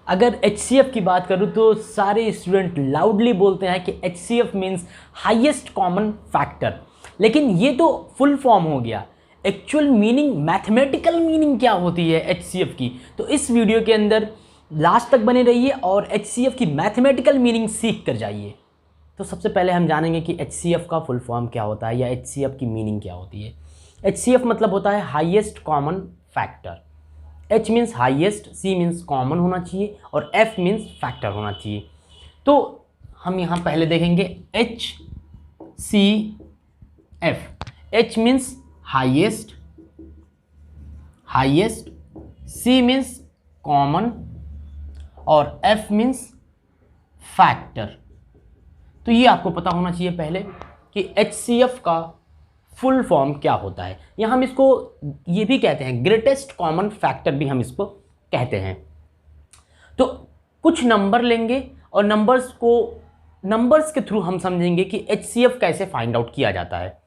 अगर HCF की बात करूँ तो सारे स्टूडेंट लाउडली बोलते हैं कि HCF means highest common factor, लेकिन ये तो फुल फॉर्म हो गया। एक्चुअल मीनिंग, मैथमेटिकल मीनिंग क्या होती है HCF की, तो इस वीडियो के अंदर लास्ट तक बने रहिए और HCF की मैथमेटिकल मीनिंग सीख कर जाइए। तो सबसे पहले हम जानेंगे कि HCF का फुल फॉर्म क्या होता है या HCF की मीनिंग क्या होती है। HCF मतलब होता है highest common factor. H means highest, C means common होना चाहिए और F मीन्स फैक्टर होना चाहिए। तो हम यहाँ पहले देखेंगे HCF। H means highest, C means common और F मीन्स फैक्टर। तो ये आपको पता होना चाहिए पहले कि HCF का फुल फॉर्म क्या होता है, या हम इसको ये भी कहते हैं ग्रेटेस्ट कॉमन फैक्टर भी हम इसको कहते हैं। तो कुछ नंबर लेंगे और नंबर्स के थ्रू हम समझेंगे कि HCF कैसे फाइंड आउट किया जाता है।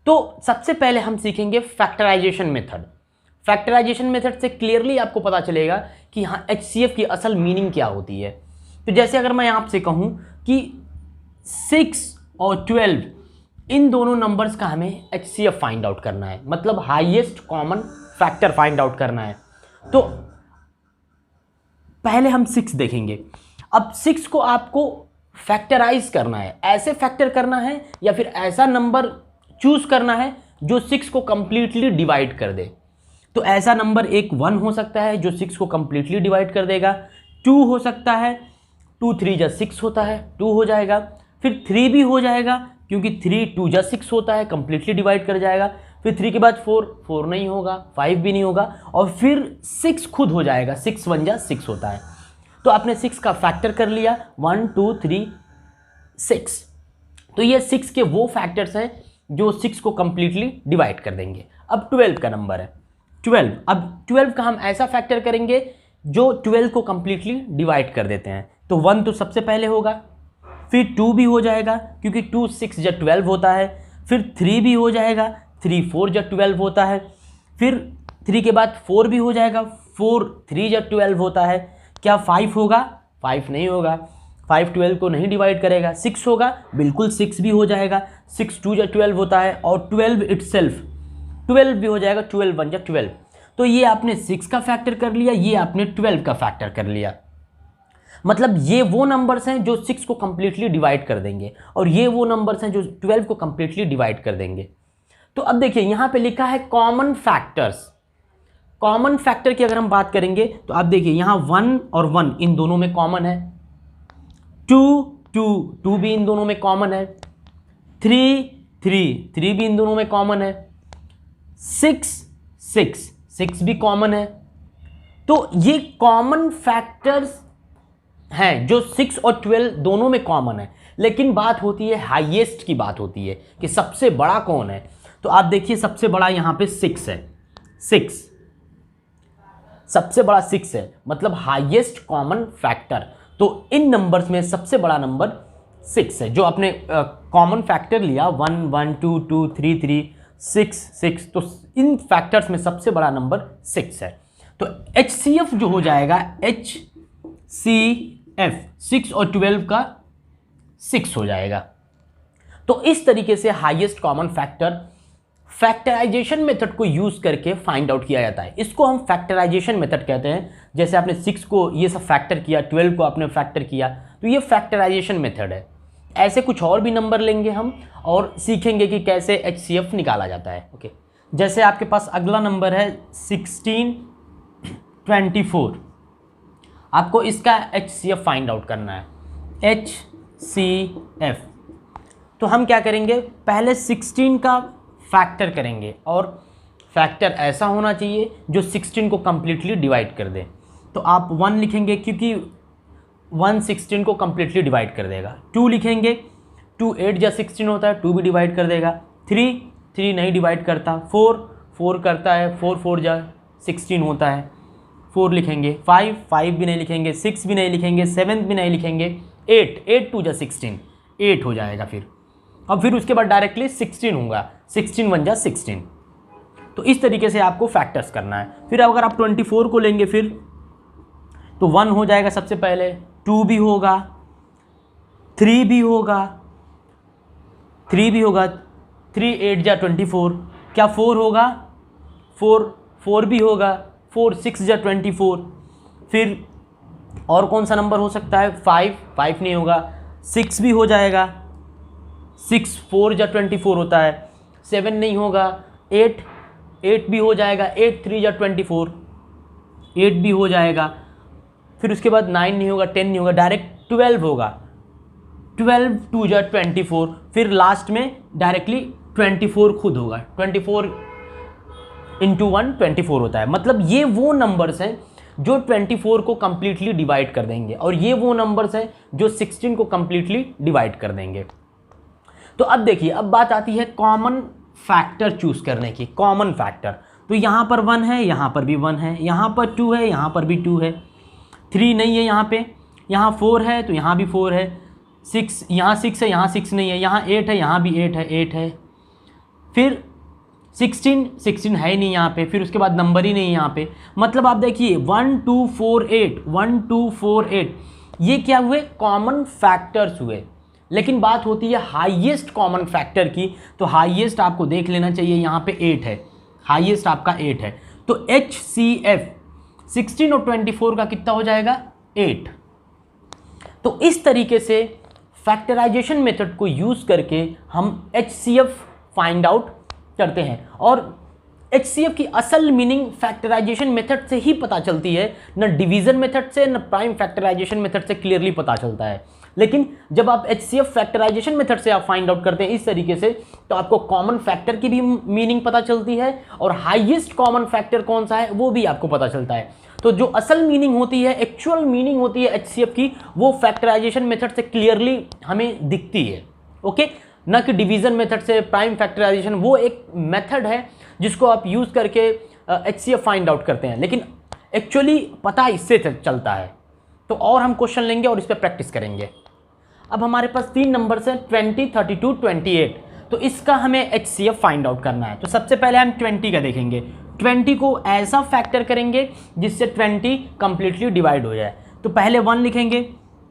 तो सबसे पहले हम सीखेंगे फैक्टराइजेशन मेथड। फैक्टराइजेशन मेथड से क्लियरली आपको पता चलेगा कि हाँ HCF की असल मीनिंग क्या होती है। तो जैसे अगर मैं आपसे कहूँ कि 6 और 12 इन दोनों नंबर्स का हमें HCF फाइंड आउट करना है, मतलब highest common factor find out करना है। तो पहले हम 6 देखेंगे। अब 6 को आपको फैक्टराइज करना है, ऐसे फैक्टर करना है या फिर ऐसा नंबर चूज करना है जो 6 को कंप्लीटली डिवाइड कर दे। तो ऐसा नंबर एक 1 हो सकता है जो 6 को कंप्लीटली डिवाइड कर देगा, 2 हो सकता है, 2 3 जा 6 होता है 2 हो जाएगा, फिर 3 भी हो जाएगा क्योंकि 3 2 जा 6 होता है कंप्लीटली डिवाइड कर जाएगा, फिर 3 के बाद 4 नहीं होगा, 5 भी नहीं होगा और फिर 6 खुद हो जाएगा, 6 1 जा 6 होता है। तो आपने 6 का फैक्टर कर लिया 1 2 3 6। तो ये 6 के वो फैक्टर्स हैं जो 6 को कंप्लीटली डिवाइड कर देंगे। अब 12 का नंबर है 12। अब 12 का हम ऐसा फैक्टर करेंगे जो 12 को कंप्लीटली डिवाइड कर देते हैं। तो 1 तो सबसे पहले होगा, फिर 2 भी हो जाएगा क्योंकि 2 6 जा 12 होता है, फिर 3 भी हो जाएगा, 3 4 जा 12 होता है, फिर 3 के बाद 4 भी हो जाएगा, 4 3 जा 12 होता है। क्या 5 होगा? 5 नहीं होगा, 5 12 को नहीं डिवाइड करेगा। 6 होगा? बिल्कुल 6 भी हो जाएगा, 6 2 जा 12 होता है और 12 इटसेल्फ 12 भी हो जाएगा, 12 1 जा 12। तो ये आपने 6 का फैक्टर कर लिया, ये आपने 12 का फैक्टर कर लिया। मतलब ये वो नंबर्स हैं जो 6 को कंप्लीटली डिवाइड कर देंगे और ये वो नंबर्स हैं जो 12 को कंप्लीटली डिवाइड कर देंगे। तो अब देखिए यहाँ पे लिखा है कॉमन फैक्टर्स। कॉमन फैक्टर की अगर हम बात करेंगे तो आप देखिए यहाँ 1 और 1 इन दोनों में कॉमन है, 2 2 2 भी इन दोनों में कॉमन है, 3 3 3 भी इन दोनों में कॉमन है, 6 6 6 भी कॉमन है। तो ये कॉमन फैक्टर्स हैं जो 6 और 12 दोनों में कॉमन है। लेकिन बात होती है हाईएस्ट की, बात होती है कि सबसे बड़ा कौन है। तो आप देखिए सबसे बड़ा यहाँ पे 6 है, 6 सबसे बड़ा 6 है, मतलब हाईएस्ट कॉमन फैक्टर। तो इन नंबर्स में सबसे बड़ा नंबर 6 है जो आपने कॉमन फैक्टर लिया 1 1 2 2 3 3 6 6। तो इन फैक्टर्स में सबसे बड़ा नंबर 6 है। तो HCF जो हो जाएगा HCF 6 और 12 का 6 हो जाएगा। तो इस तरीके से highest common factor factorisation method को यूज करके फाइंड आउट किया जाता है। इसको हम फैक्टराइजेशन मेथड कहते हैं। जैसे आपने 6 को ये सब फैक्टर किया, 12 को आपने फैक्टर किया, तो ये फैक्टराइजेशन मेथड है। ऐसे कुछ और भी नंबर लेंगे हम और सीखेंगे कि कैसे HCF निकाला जाता है। ओके, जैसे आपके पास अगला नंबर है 1624। आपको इसका HCF फाइंड आउट करना है, HCF। तो हम क्या करेंगे, पहले 16 का फैक्टर करेंगे और फैक्टर ऐसा होना चाहिए जो 16 को कंप्लीटली डिवाइड कर दे। तो आप 1 लिखेंगे क्योंकि 1 16 को कंप्लीटली डिवाइड कर देगा। 2 लिखेंगे, 2 8 जा 16 होता है, 2 भी डिवाइड कर देगा। 3 3 नहीं डिवाइड करता, 4 4 करता है, 4 4 जा 16 होता है, 4 लिखेंगे। 5 5 भी नहीं लिखेंगे, 6 भी नहीं लिखेंगे, 7 भी नहीं लिखेंगे। 8 8 2 जा 16 8 हो जाएगा फिर। अब फिर उसके बाद डायरेक्टली 16 होगा, 16 1 जा 16। तो इस तरीके से आपको फैक्टर्स करना है। फिर अगर आप 24 को लेंगे, फिर तो 1 हो जाएगा सबसे पहले, 2 भी होगा, 3 भी होगा, 3 8 जा 24, क्या 4 होगा, 4 भी होगा, 4 6 जा 24, फिर और कौन सा नंबर हो सकता है, 5 नहीं होगा, 6 भी हो जाएगा, 6 4 जा 24 होता है, 7 नहीं होगा, 8 भी हो जाएगा, 8 3 जा 24, 8 भी हो जाएगा, फिर उसके बाद 9 नहीं होगा, 10 नहीं होगा, डायरेक्ट 12 होगा, 12 2 जा 24, फिर लास्ट में डायरेक्टली 24 खुद होगा, 24 इंटू 1 24 होता है। मतलब ये वो नंबर्स हैं जो 24 को कंप्लीटली डिवाइड कर देंगे, और ये वो नंबर्स हैं जो 16 को कंप्लीटली डिवाइड कर देंगे। तो अब देखिए, अब बात आती है कॉमन फैक्टर चूज करने की। कॉमन फैक्टर, तो यहाँ पर 1 है, यहाँ पर भी 1 है, यहाँ पर 2 है, यहाँ पर भी 2 है, 3 नहीं है यहाँ पे, यहाँ 4 है तो यहाँ भी 4 है, 6 यहाँ 6 है, यहाँ 6 नहीं है, यहाँ 8 है, यहाँ भी 8 है, फिर 16 है ही नहीं यहाँ पे, फिर उसके बाद नंबर ही नहीं यहाँ पे। मतलब आप देखिए 1 2 4 8 1 2 4 8 ये क्या हुए, कॉमन फैक्टर्स हुए। लेकिन बात होती है हाईएस्ट कॉमन फैक्टर की, तो हाईएस्ट आपको देख लेना चाहिए, यहाँ पे 8 है, हाईएस्ट आपका 8 है, तो HCF 16 और 24 का कितना हो जाएगा, 8। तो इस तरीके से फैक्टराइजेशन मेथड को यूज़ करके हम HCF फाइंड आउट करते हैं। और HCF की असल मीनिंग फैक्टराइजेशन मेथड से ही पता चलती है, न डिवीजन मेथड से न प्राइम फैक्टराइजेशन मेथड से क्लियरली पता चलता है। लेकिन जब आप HCF फैक्टराइजेशन मेथड से आप फाइंड आउट करते हैं इस तरीके से, तो आपको कॉमन फैक्टर की भी मीनिंग पता चलती है और हाईएस्ट कॉमन फैक्टर कौन सा है वो भी आपको पता चलता है। तो जो असल मीनिंग होती है, एक्चुअल मीनिंग होती है HCF की, वो फैक्टराइजेशन मेथड से क्लियरली हमें दिखती है। ओके, न कि डिवीजन मेथड से, प्राइम फैक्टराइजेशन वो एक मेथड है जिसको आप यूज़ करके HCF फाइंड आउट करते हैं, लेकिन एक्चुअली पता इससे चलता है। तो और हम क्वेश्चन लेंगे और इस पर प्रैक्टिस करेंगे। अब हमारे पास 3 नंबर्स हैं 20 32 28, तो इसका हमें HCF फाइंड आउट करना है। तो सबसे पहले हम 20 का देखेंगे, 20 को ऐसा फैक्टर करेंगे जिससे 20 कंप्लीटली डिवाइड हो जाए। तो पहले 1 लिखेंगे,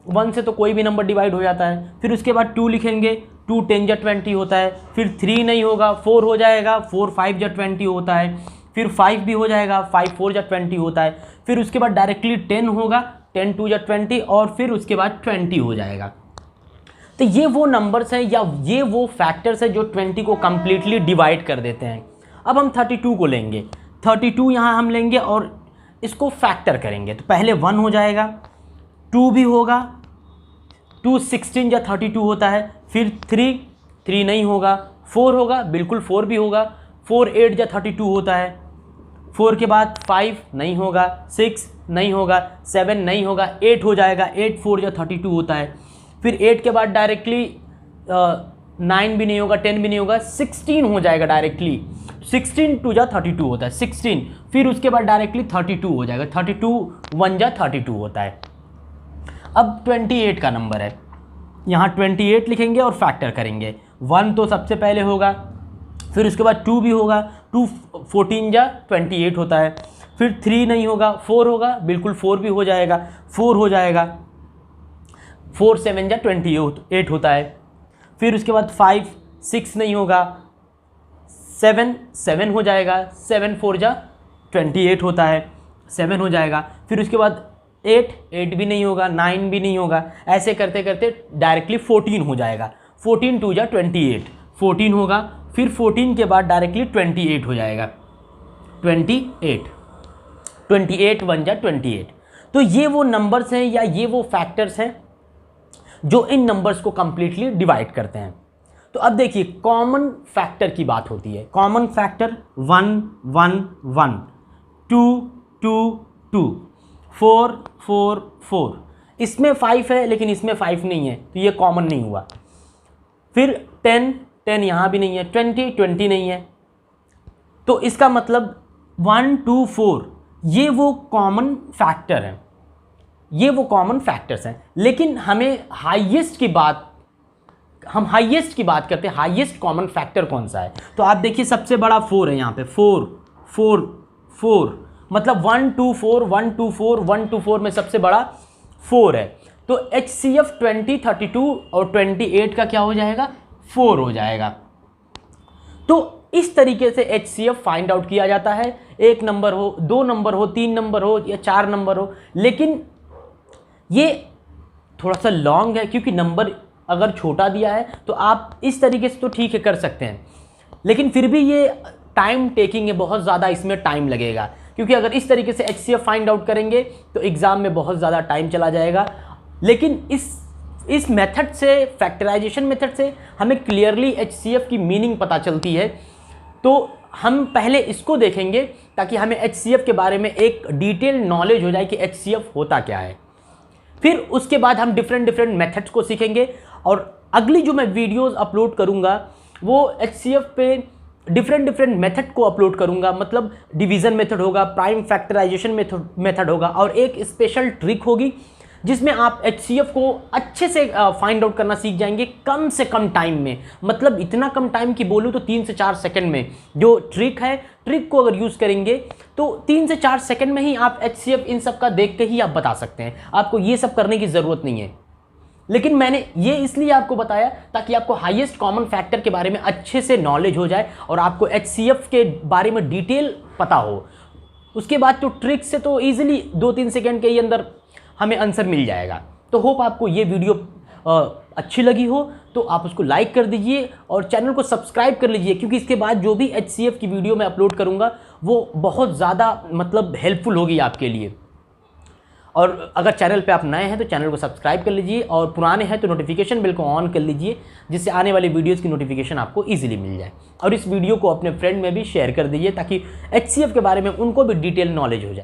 1 से तो कोई भी नंबर डिवाइड हो जाता है, फिर उसके बाद 2 लिखेंगे, 2 10 जा 20 होता है, फिर 3 नहीं होगा, 4 हो जाएगा, 4 5 जा 20 होता है, फिर 5 भी हो जाएगा, 5 4 जा 20 होता है, फिर उसके बाद डायरेक्टली 10 होगा, 10 2 जा 20, और फिर उसके बाद 20 हो जाएगा। तो ये वो नंबर्स हैं या ये वो फैक्टर्स हैं जो 20 को कंप्लीटली डिवाइड कर देते हैं। अब हम 32 को लेंगे, 32 यहाँ हम लेंगे और इसको फैक्टर करेंगे। तो पहले 1 हो जाएगा, 2 भी होगा, 2 16 या 32 होता है, फिर 3 नहीं होगा, 4 होगा, बिल्कुल 4 भी होगा, 4 8 या 32 होता है, 4 के बाद 5 नहीं होगा, 6 नहीं होगा, 7 नहीं होगा, 8 हो जाएगा, 8 4 या 32 होता है, फिर 8 के बाद डायरेक्टली 9 भी नहीं होगा, 10 भी नहीं होगा, 16 हो जाएगा डायरेक्टली, 16 2 जा 32 होता है, 16, फिर उसके बाद डायरेक्टली 32 हो जाएगा, 32 1 जा 32 होता है। अब 28 का नंबर है, यहाँ 28 लिखेंगे और फैक्टर करेंगे। 1 तो सबसे पहले होगा, फिर उसके बाद 2 भी होगा, 2 14 जा 28 होता है, फिर 3 नहीं होगा, 4 होगा, बिल्कुल 4 भी हो जाएगा, 4 हो जाएगा, 4 7 जा 28 होता है, फिर उसके बाद 5 6 नहीं होगा, 7 हो जाएगा, 7 4 जा 28 होता है, 7 हो जाएगा, फिर उसके बाद 8 भी नहीं होगा, 9 भी नहीं होगा, ऐसे करते करते डायरेक्टली 14 हो जाएगा, 14 2 जा 28, 14 होगा, फिर 14 के बाद डायरेक्टली 28 हो जाएगा, 28 1 जा 28। तो ये वो नंबर्स हैं या ये वो फैक्टर्स हैं जो इन नंबर्स को कंप्लीटली डिवाइड करते हैं। तो अब देखिए कॉमन फैक्टर की बात होती है। कॉमन फैक्टर 1 1 1, 2 2 2, 4 4 4, इसमें 5 है लेकिन इसमें 5 नहीं है तो ये कॉमन नहीं हुआ। फिर 10 यहाँ भी नहीं है, 20 नहीं है, तो इसका मतलब 1 2 4 ये वो कॉमन फैक्टर है, ये वो कॉमन फैक्टर्स हैं। लेकिन हमें हाईएस्ट की बात करते हैं, हाईएस्ट कॉमन फैक्टर कौन सा है। तो आप देखिए सबसे बड़ा 4 है यहाँ पे, 4 4 4 मतलब 124 124 124 में सबसे बड़ा 4 है, तो HCF 20 32 और 28 का क्या हो जाएगा, 4 हो जाएगा। तो इस तरीके से HCF फाइंड आउट किया जाता है, 1 नंबर हो, 2 नंबर हो, 3 नंबर हो या 4 नंबर हो। लेकिन ये थोड़ा सा लॉन्ग है, क्योंकि नंबर अगर छोटा दिया है तो आप इस तरीके से तो ठीक है कर सकते हैं, लेकिन फिर भी ये टाइम टेकिंग है, बहुत ज़्यादा इसमें टाइम लगेगा। क्योंकि अगर इस तरीके से HCF फाइंड आउट करेंगे तो एग्ज़ाम में बहुत ज़्यादा टाइम चला जाएगा। लेकिन इस मेथड से, फैक्टराइजेशन मेथड से हमें क्लियरली HCF की मीनिंग पता चलती है। तो हम पहले इसको देखेंगे ताकि हमें HCF के बारे में एक डिटेल नॉलेज हो जाए कि HCF होता क्या है। फिर उसके बाद हम डिफरेंट मेथड्स को सीखेंगे, और अगली जो मैं वीडियोस अपलोड करूंगा वो HCF पे डिफरेंट मेथड को अपलोड करूंगा। मतलब डिवीज़न मेथड होगा, प्राइम फैक्टराइजेशन मेथड होगा, और एक स्पेशल ट्रिक होगी जिसमें आप HCF को अच्छे से फाइंड आउट करना सीख जाएंगे कम से कम टाइम में। मतलब इतना कम टाइम की बोलूँ तो 3 से 4 सेकंड में। जो ट्रिक है, ट्रिक को अगर यूज़ करेंगे तो 3 से 4 सेकंड में ही आप HCF इन सब का देख के ही आप बता सकते हैं, आपको ये सब करने की ज़रूरत नहीं है। लेकिन मैंने ये इसलिए आपको बताया ताकि आपको हाईएस्ट कॉमन फैक्टर के बारे में अच्छे से नॉलेज हो जाए और आपको HCF के बारे में डिटेल पता हो। उसके बाद तो ट्रिक से तो ईजिली 2-3 सेकंड के ही अंदर हमें आंसर मिल जाएगा। तो होप आपको ये वीडियो अच्छी लगी हो तो आप उसको लाइक कर दीजिए और चैनल को सब्सक्राइब कर लीजिए, क्योंकि इसके बाद जो भी HCF की वीडियो मैं अपलोड करूँगा वो बहुत ज़्यादा मतलब हेल्पफुल होगी आपके लिए। और अगर चैनल पे आप नए हैं तो चैनल को सब्सक्राइब कर लीजिए, और पुराने हैं तो नोटिफिकेशन बिल को ऑन कर लीजिए, जिससे आने वाली वीडियोस की नोटिफिकेशन आपको इजीली मिल जाए। और इस वीडियो को अपने फ्रेंड में भी शेयर कर दीजिए ताकि HCF के बारे में उनको भी डिटेल नॉलेज हो जाए।